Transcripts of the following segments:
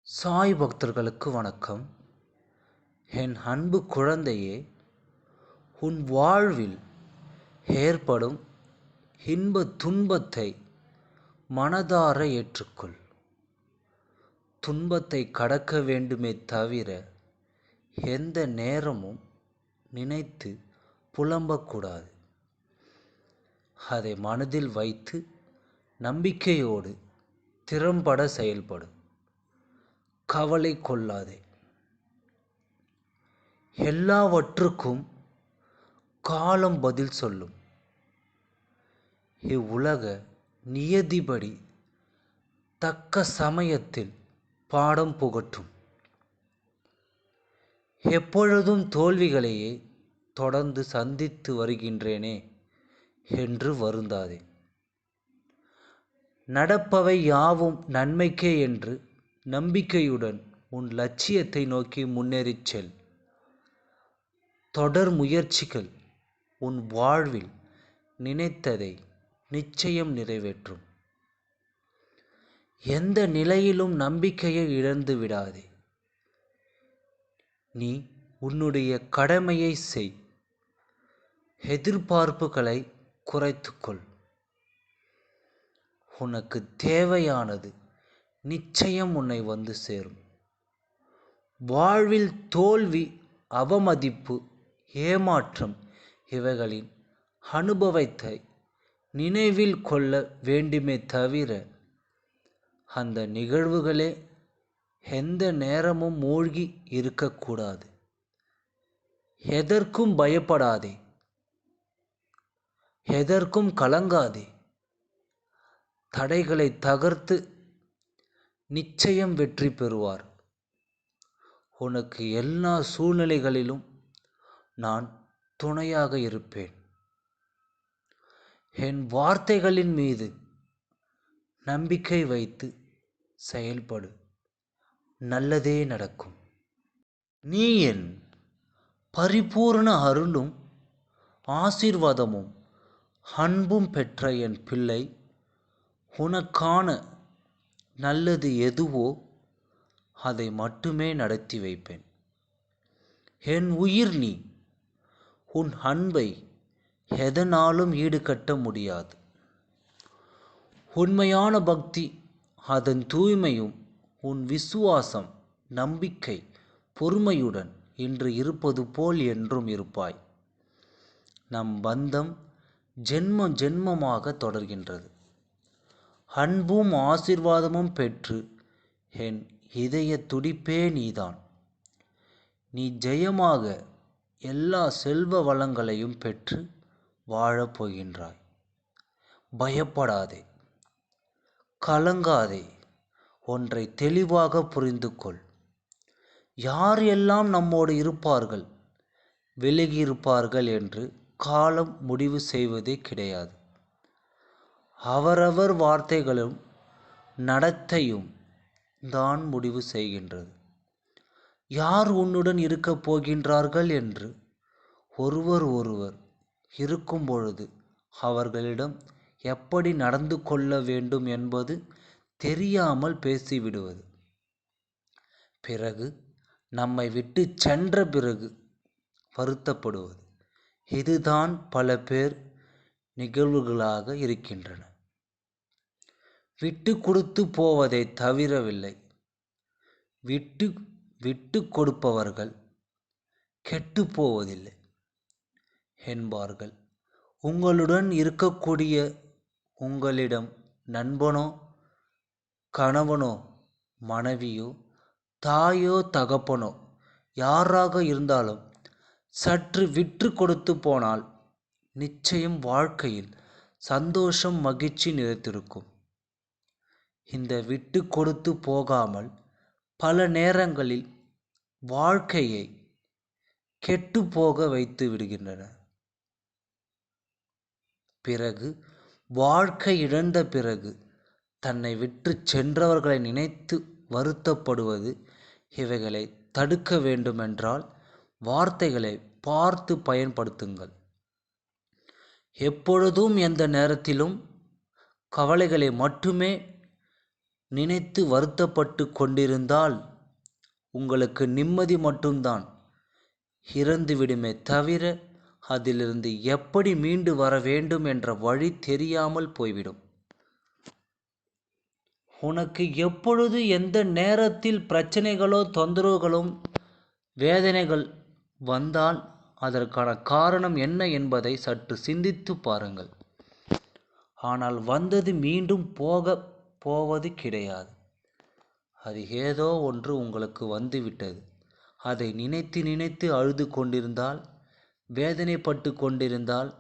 சாய் பக்தர்களுக்கு வணக்கம். என் அன்பு குழந்தையே, உன் வாழ்வில் ஏற்படும் இன்ப துன்பத்தை மனதார ஏற்றுக்கொள். துன்பத்தை கடக்க வேண்டுமே தவிர எந்த நேரமும் நினைத்து புலம்பக்கூடாது. அதை மனதில் வைத்து நம்பிக்கையோடு திறம்பட செயல்படு. கவலை கொள்ளாதே. எல்லாவற்றுக்கும் காலம் பதில் சொல்லும். இவ்வுலக நியதிப்படி தக்க சமயத்தில் பாடம் புகட்டும். எப்பொழுதும் தோல்விகளையே தொடர்ந்து சந்தித்து வருகின்றேனே என்று வருந்தாதே. நடப்பவை யாவும் நன்மைக்கே என்று நம்பிக்கையுடன் உன் லட்சியத்தை நோக்கி முன்னேறிச் செல். தொடர் முயற்சிகள் உன் வாழ்வில் நினைத்ததை நிச்சயம் நிறைவேற்றும். எந்த நிலையிலும் நம்பிக்கையை இழந்து விடாதே. நீ உன்னுடைய கடமையை செய். எதிர்பார்ப்புகளை குறைத்துக்கொள். உனக்கு தேவையானது நிச்சயம் உன்னை வந்து சேரும். வாழ்வில் தோல்வி, அவமதிப்பு, ஏமாற்றம் இவைகளின் அனுபவத்தை நினைவில் கொள்ள வேண்டுமே தவிர அந்த நிகழ்வுகளே எந்த நேரமும் மூழ்கி இருக்கக்கூடாது. எதற்கும் பயப்படாதே. எதற்கும் கலங்காதே. தடைகளை தகர்த்து நிச்சயம் வெற்றி பெறுவார். உனக்கு எல்லா சூழ்நிலைகளிலும் நான் துணையாக இருப்பேன். என் வார்த்தைகளின் மீது நம்பிக்கை வைத்து செயல்படு. நல்லதே நடக்கும். நீ என் பரிபூர்ண அருளும் ஆசீர்வாதமும் அன்பும் பெற்ற என் பிள்ளை. உனக்கான நல்லது எதுவோ அதை மட்டுமே நடத்தி வைப்பேன். என் உயிர் நீ. உன் அன்பை எதனாலும் ஈடுகட்ட முடியாது. உண்மையான பக்தி, அதன் தூய்மையும், உன் விசுவாசம், நம்பிக்கை, பொறுமையுடன் இன்று இருப்பது போல் என்றும் இருப்பாய். நம் பந்தம் ஜென்ம ஜென்மமாக தொடர்கின்றது. அன்பும் ஆசீர்வாதமும் பெற்று என் இதய துடிப்பே நீதான். நீ ஜெயமாக எல்லா செல்வ வளங்களையும் பெற்று வாழப் போகின்றாய். பயப்படாதே, கலங்காதே. ஒன்றை தெளிவாக புரிந்து கொள். யார் எல்லாம் நம்மோடு இருப்பார்கள், விலகி இருப்பார்கள் என்று காலம் முடிவு செய்வதே கிடையாது. அவரவர் வார்த்தைகளும் நடத்தையும் தான் முடிவு செய்கின்றது. யார் உன்னுடன் இருக்கப் போகின்றார்கள் என்று ஒருவர் இருக்கும் பொழுது அவர்களிடம் எப்படி நடந்து கொள்ள வேண்டும் என்பது தெரியாமல் பேசிவிடுவது. பிறகு நம்மை விட்டு சென்ற பிறகு வருத்தப்படுவது. இதுதான் பல பேர் நிகழ்வுகளாக இருக்கின்றன. விட்டு கொடுத்து போவதை தவிரவில்லை. விட்டு கொடுப்பவர்கள் கெட்டு போவதில்லை என்பார்கள். உங்களுடன் இருக்கக்கூடிய உங்களிடம் நண்பனோ, கணவனோ, மனைவியோ, தாயோ, தகப்பனோ யாராக இருந்தாலும் சற்று விட்டு கொடுத்து போனால் நிச்சயம் வாழ்க்கையில் சந்தோஷம், மகிழ்ச்சி நிலைத்திருக்கும். இந்த விட்டு கொடுத்து போகாமல் பல நேரங்களில் வாழ்க்கையை கெட்டு போக வைத்து விடுகின்றன. பிறகு வாழ்க்கை இழந்த பிறகு தன்னை விட்டு சென்றவர்களை நினைத்து வருத்தப்படுவது. இவைகளை தடுக்க வேண்டுமென்றால் வார்த்தைகளை பார்த்து பயன்படுத்துங்கள். எப்பொழுதும் எந்த நேரத்திலும் கவலைகளை மட்டுமே நினைத்து வருத்தப்பட்டு கொண்டிருந்தால் உங்களுக்கு நிம்மதி மட்டும்தான் இறந்துவிடுமே தவிர அதிலிருந்து எப்படி மீண்டு வர வேண்டும் என்ற வழி தெரியாமல் போய்விடும். உனக்கு எப்பொழுது எந்த நேரத்தில் பிரச்சனைகளோ தொந்தரவுகளும் வேதனைகள் வந்தால் அதற்கான காரணம் என்ன என்பதை சற்று சிந்தித்து பாருங்கள். ஆனால் வந்தது மீண்டும் போவது கிடையாது. அது ஏதோ ஒன்று உங்களுக்கு வந்துவிட்டது. அதை நினைத்து நினைத்து அழுது கொண்டிருந்தால், வேதனைப்பட்டு கொண்டிருந்தால்,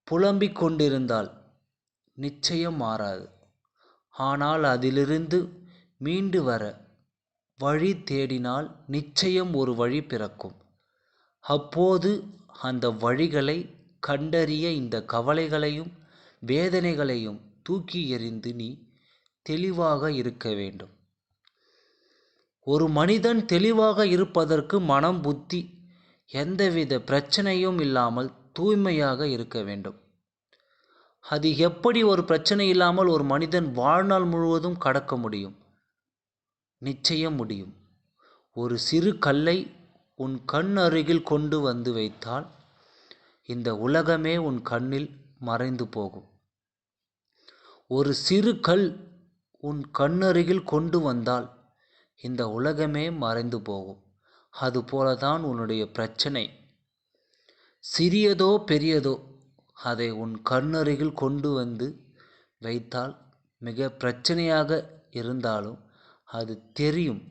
புலம்பிக் கொண்டிருந்தால் நிச்சயம் மாறாது. ஆனால் அதிலிருந்து மீண்டு வர வழி தேடினால் நிச்சயம் ஒரு வழி பிறக்கும். அப்போது அந்த வழிகளை கண்டறிய இந்த கவலைகளையும் வேதனைகளையும் தூக்கி எறிந்து நீ தெளிவாக இருக்க வேண்டும். ஒரு மனிதன் தெளிவாக இருப்பதற்கு மனம், புத்தி எந்தவித பிரச்சனையும் இல்லாமல் தூய்மையாக இருக்க வேண்டும். அது எப்படி ஒரு பிரச்சனை இல்லாமல் ஒரு மனிதன் வாழ்நாள் முழுவதும் கடக்க முடியும்? நிச்சயம் முடியும். ஒரு சிறு கல்லை உன் கண் அருகில் கொண்டு வந்து வைத்தால் இந்த உலகமே உன் கண்ணில் மறைந்து போகும். ஒரு சிறு கல் உன் கண்ணருகில் கொண்டு வந்தால் இந்த உலகமே மறைந்து போகும். அதுபோலதான் உன்னுடைய பிரச்சனை. சிறியதோ பெரியதோ அதை உன் கண்ணருகில் கொண்டு வந்து வைத்தால் மிக பிரச்சனையாக இருந்தாலும் அது தெரியும்.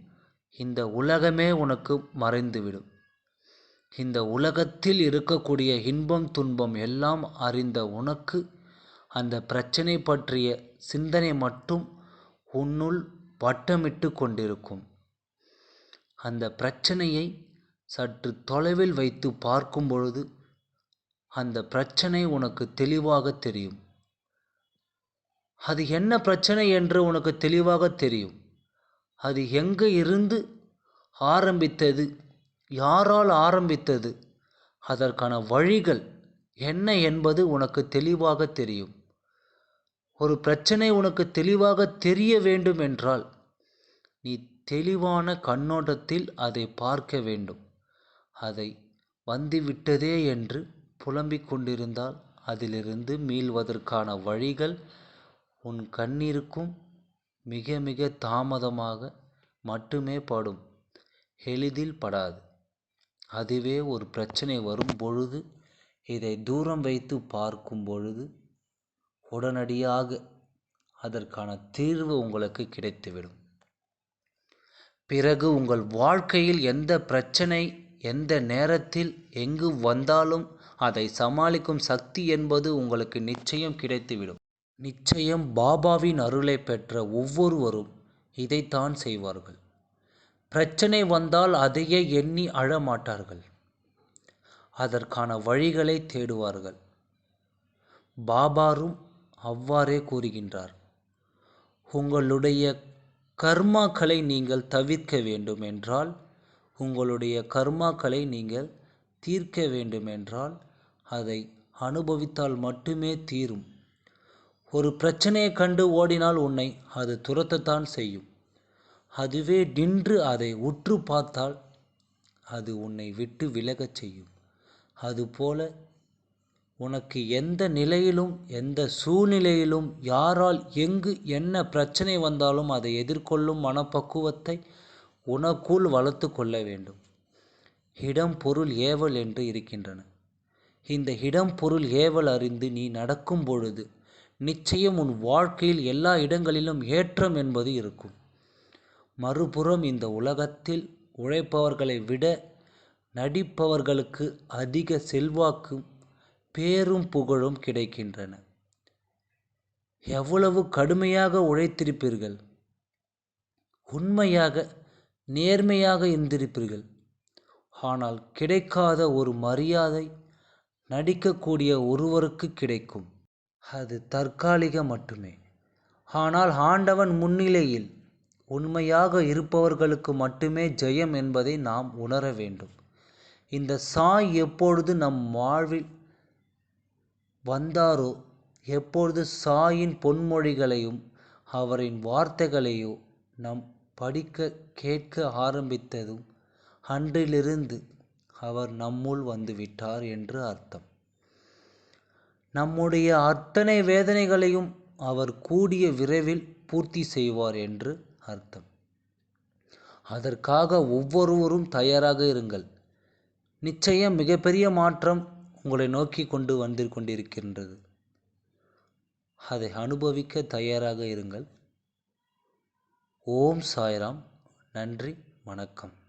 இந்த உலகமே உனக்கு மறைந்துவிடும். இந்த உலகத்தில் இருக்கக்கூடிய இன்பம் துன்பம் எல்லாம் அறிந்த உனக்கு அந்த பிரச்சனை பற்றிய சிந்தனை மட்டும் உன்னுள் வட்டமிட்டு கொண்டிருக்கும். அந்த பிரச்சனையை சற்று தொலைவில் வைத்து பார்க்கும் பொழுது அந்த பிரச்சனை உனக்கு தெளிவாக தெரியும். அது என்ன பிரச்சனை என்று உனக்கு தெளிவாக தெரியும். அது எங்கே இருந்து ஆரம்பித்தது, யாரால் ஆரம்பித்தது, அதற்கான வழிகள் என்ன என்பது உனக்கு தெளிவாக தெரியும். ஒரு பிரச்சனை உனக்கு தெளிவாக தெரிய வேண்டும் என்றால் நீ தெளிவான கண்ணோட்டத்தில் அதை பார்க்க வேண்டும். அதை வந்துவிட்டதே என்று புலம்பிக் கொண்டிருந்தால் அதிலிருந்து மீள்வதற்கான வழிகள் உன் கண்ணிருக்கும் மிக மிக தாமதமாக மட்டுமே படும். எளிதில் படாது. அதுவே ஒரு பிரச்சனை வரும் பொழுது இதை தூரம் வைத்து பார்க்கும் பொழுது உடனடியாக அதற்கான தீர்வு உங்களுக்கு கிடைத்துவிடும். பிறகு உங்கள் வாழ்க்கையில் எந்த பிரச்சனை எந்த நேரத்தில் எங்கு வந்தாலும் அதை சமாளிக்கும் சக்தி என்பது உங்களுக்கு நிச்சயம் கிடைத்துவிடும். நிச்சயம் பாபாவின் அருளை பெற்ற ஒவ்வொருவரும் இதைத்தான் செய்வார்கள். பிரச்சனை வந்தால் அதையே எண்ணி அழமாட்டார்கள். அதற்கான வழிகளை தேடுவார்கள். பாபாரும் அவ்வாறே கூறுகின்றார். உங்களுடைய கர்மாக்களை நீங்கள் தவிர்க்க வேண்டும் என்றால், உங்களுடைய கர்மாக்களை நீங்கள் தீர்க்க வேண்டுமென்றால் அதை அனுபவித்தால் மட்டுமே தீரும். ஒரு பிரச்சனையை கண்டு ஓடினால் உன்னை அது துரத்தத்தான் செய்யும். அதுவே நின்று அதை உற்று பார்த்தால் அது உன்னை விட்டு விலகச் செய்யும். அதுபோல உனக்கு எந்த நிலையிலும் எந்த சூழ்நிலையிலும் யாரால் எங்கு என்ன பிரச்சனை வந்தாலும் அதை எதிர்கொள்ளும் மனப்பக்குவத்தை உனக்குள் வளர்த்து கொள்ள வேண்டும். இடம் பொருள் ஏவல் என்று இருக்கின்றன. இந்த இடம் பொருள் ஏவல் அறிந்து நீ நடக்கும் பொழுது நிச்சயம் உன் வாழ்க்கையில் எல்லா இடங்களிலும் ஏற்றம் என்பது இருக்கும். மறுபுறம் இந்த உலகத்தில் உழைப்பவர்களை விட நடிப்பவர்களுக்கு அதிக செல்வாக்கும் பேரும் புகழும் கிடைக்கின்றன. எவ்வளவு கடுமையாக உழைத்திருப்பீர்கள், உண்மையாக நேர்மையாக இருந்திருப்பீர்கள். ஆனால் கிடைக்காத ஒரு மரியாதை நடிக்கக்கூடிய ஒருவருக்கு கிடைக்கும். அது தற்காலிக மட்டுமே. ஆனால் ஆண்டவன் முன்னிலையில் உண்மையாக இருப்பவர்களுக்கு மட்டுமே ஜெயம் என்பதை நாம் உணர வேண்டும். இந்த சாய் எப்பொழுது நம் வாழ்வில் வந்தாரோ, எப்பொழுது சாயின் பொன்மொழிகளையும் அவரின் வார்த்தைகளையோ நாம் படிக்க கேட்க ஆரம்பித்ததும் அன்றிலிருந்து அவர் நம்முள் வந்துவிட்டார் என்று அர்த்தம். நம்முடைய அத்தனை வேதனைகளையும் அவர் கூடிய விரைவில் பூர்த்தி செய்வார் என்று அர்த்தம். அதற்காக ஒவ்வொருவரும் தயாராக இருங்கள். நிச்சயம் மிகப்பெரிய மாற்றம் உங்களை நோக்கி வந்து கொண்டிருக்கின்றது. அதை அனுபவிக்க தயாராக இருங்கள். ஓம் சாய்ராம். நன்றி, வணக்கம்.